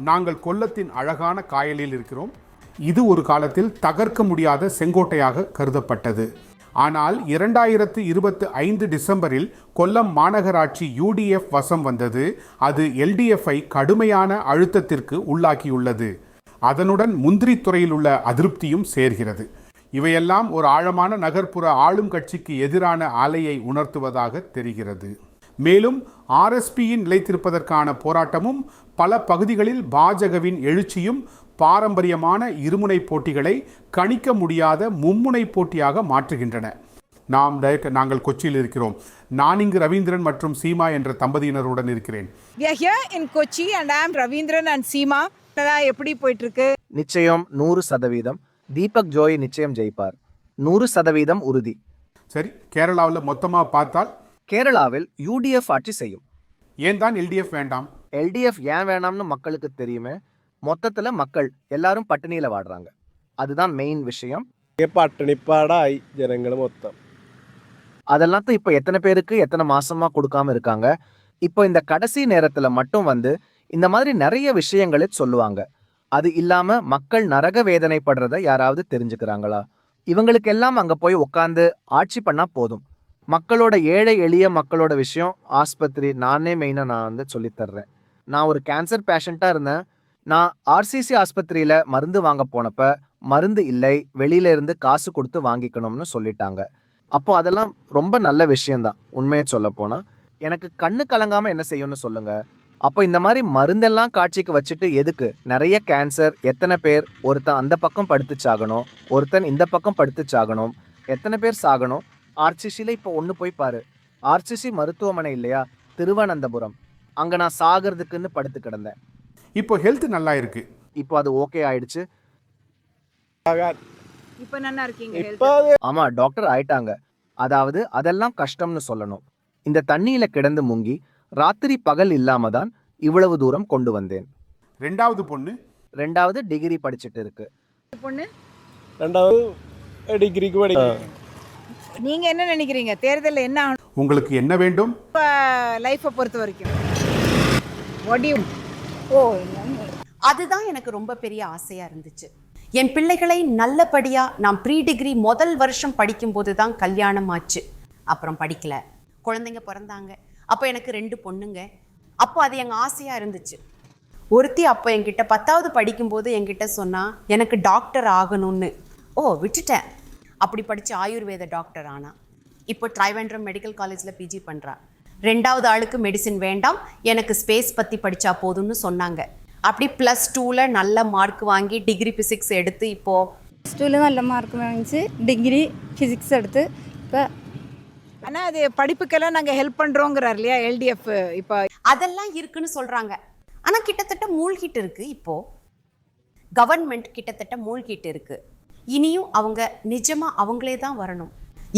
நாங்கள் கொல்லத்தின் அழகான காயலில் இருக்கிறோம். இது ஒரு காலத்தில் தகர்க்க முடியாத செங்கோட்டையாக கருதப்பட்டது. ஆனால் 2025 டிசம்பரில் கொல்லம் மாநகராட்சி UDF வசம் வந்தது. அது LDFஐ கடுமையான அழுத்தத்திற்கு உள்ளாக்கியுள்ளது. அதனுடன் முந்திரித்துறையில் உள்ள அதிருப்தியும் சேர்கிறது. இவையெல்லாம் ஒரு ஆழமான நகர்ப்புற ஆளும் கட்சிக்கு எதிரான அலையை உணர்த்துவதாக தெரிகிறது. மேலும் RSPயின் நிலைத்திருப்பதற்கான போராட்டமும் பல பகுதிகளில் பாஜகவின் எழுச்சியும் பாரம்பரியமான இருமுனை போட்டிகளை கணிக்க முடியாத மும்முனை போட்டியாக மாற்றுகின்றன. நாங்கள் கொச்சியில் இருக்கிறோம். நான் இங்கு ரவீந்திரன் மற்றும் சீமா என்ற தம்பதியினருடன் இருக்கிறேன். We are here in Kochi and I am Ravindran and Seema. எப்படி போயிட்டு இருக்கு? நிச்சயம் 100%. தீபக் ஜோய் நிச்சயம் ஜெயிப்பார். 100% உறுதி. சரி, கேரளாவில் மொத்தமாக பார்த்தால் கேரளாவில் UDF ஆட்சி செய்யும். ஏன் தான் LDF வேண்டாம்? LDF ஏன் வேணாம்னு மக்களுக்கு தெரியுமே. மொத்தத்தில் மக்கள் எல்லாரும் பட்டினியில் வாடுறாங்க. அதுதான் மெயின் விஷயம். பட்டினிப்பாடாய் ஜனங்கள் மொத்தம். அதெல்லாம் தான் இப்போ எத்தனை பேருக்கு எத்தனை மாசமா கொடுக்காம இருக்காங்க. இப்போ இந்த கடைசி நேரத்தில் மட்டும் வந்து இந்த மாதிரி நிறைய விஷயங்களை சொல்லுவாங்க. அது இல்லாம மக்கள் நரக வேதனைப்படுறத யாராவது தெரிஞ்சுக்கிறாங்களா? இவங்களுக்கெல்லாம் அங்க போய் உட்காந்து ஆட்சி பண்ணா போதும். மக்களோட ஏழை எளிய மக்களோட விஷயம் ஆஸ்பத்திரி நானே மெயினா நான் வந்து சொல்லித்தர்றேன். நான் ஒரு கேன்சர் பேஷண்டா இருந்தேன். நான் RCC ஆஸ்பத்திரியில மருந்து வாங்க போனப்ப மருந்து இல்லை, வெளியில இருந்து காசு கொடுத்து வாங்கிக்கணும்னு சொல்லிட்டாங்க. அப்போ அதெல்லாம் ரொம்ப நல்ல விஷயம்தான். உண்மையை சொல்ல போனா எனக்கு கண்ணு கலங்காம என்ன செய்யும்னு சொல்லுங்க. அப்போ இந்த மாதிரி மருந்தெல்லாம் காட்சிக்கு வச்சுட்டு எதுக்கு? நிறைய கேன்சர், எத்தனை பேர், ஒருத்தன் அந்த பக்கம் படுத்து சாகணும், ஒருத்தன் இந்த பக்கம் படுத்து சாகணும், எத்தனை பேர் சாகணும். RCCல இப்போ ஒன்று போய் பாரு. RCC மருத்துவமனை இல்லையா, திருவனந்தபுரம். அங்கே நான் சாகிறதுக்குன்னு படுத்து கிடந்தேன். இப்போ ஹெல்த் நல்லா இருக்கு. இப்போ அது ஓகே ஆயிடுச்சு. இப்போ நல்லா இருக்கீங்க? ஆமா, டாக்டர் ஆயிட்டாங்க. அதாவது அதெல்லாம் கஷ்டம்னு சொல்லணும். இந்த தண்ணியில கிடந்து முங்கி ராத்திரி பகல் இல்லாம தான் இவ்வளவு தூரம் கொண்டு வந்தேன். ரெண்டாவது பொண்ணு 2வது டிகிரி படிச்சுட்டு இருக்கு. பொண்ணு 2வது டிகிரிக்கு படிக்கிறேன். நீங்க என்ன நினைக்கிறீங்க? தேர்தலில் என்ன ஆகணும்? உங்களுக்கு என்ன வேண்டும்? லைஃப்பை பொறுத்த வரைக்கும் அதுதான் எனக்கு ரொம்ப பெரிய ஆசையா இருந்துச்சு. என் பிள்ளைகளை நல்லபடியா நான் ப்ரீ டிகிரி முதல் வருஷம் படிக்கும்போது தான் கல்யாணம் ஆச்சு. அப்புறம் படிக்கல, குழந்தைங்க பிறந்தாங்க. அப்போ எனக்கு 2 பொண்ணுங்க. அப்போ அது எங்கள் ஆசையாக இருந்துச்சு. ஒருத்தி அப்போ என்கிட்ட 10வது படிக்கும்போது என்கிட்ட சொன்னா எனக்கு டாக்டர் ஆகணும்னு. விட்டுட்டேன். அப்படி படித்து ஆயுர்வேத டாக்டர் ஆனா. இப்போ ட்ரைவேண்ட்ரம் மெடிக்கல் காலேஜில் PG பண்ணுறா. 2வது ஆளுக்கு மெடிசின் வேண்டாம், எனக்கு ஸ்பேஸ் பற்றி படித்தா போதும்னு சொன்னாங்க. அப்படி +2ல் நல்ல மார்க் வாங்கி டிகிரி ஃபிசிக்ஸ் எடுத்து இப்போது +2ல் நல்ல மார்க் வாங்கிச்சு டிகிரி ஃபிசிக்ஸ் எடுத்து இப்போ. ஆனால் அது படிப்புக்கெல்லாம் நாங்கள் ஹெல்ப் பண்ணுறோங்கிறார் இல்லையா LDF? இப்போ அதெல்லாம் இருக்குன்னு சொல்கிறாங்க. ஆனால் கிட்டத்தட்ட மூழ்கிட்டு இருக்கு. இப்போது கவர்மெண்ட் கிட்டத்தட்ட மூழ்கிட்டு இருக்கு. இனியும் அவங்க நிஜமாக அவங்களே தான் வரணும்.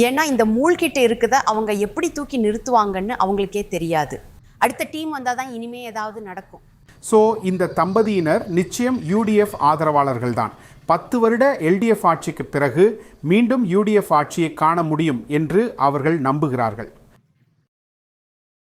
ஏன்னா இந்த மூழ்கிட்டு இருக்குத அவங்க எப்படி தூக்கி நிறுத்துவாங்கன்னு அவங்களுக்கே தெரியாது. அடுத்த டீம் வந்தால் தான் இனிமே ஏதாவது நடக்கும். ஸோ இந்த தம்பதியினர் நிச்சயம் UDF ஆதரவாளர்கள் தான். 10 வருட LDF ஆட்சிக்கு பிறகு மீண்டும் UDF ஆட்சியை காண முடியும் என்று அவர்கள் நம்புகிறார்கள்.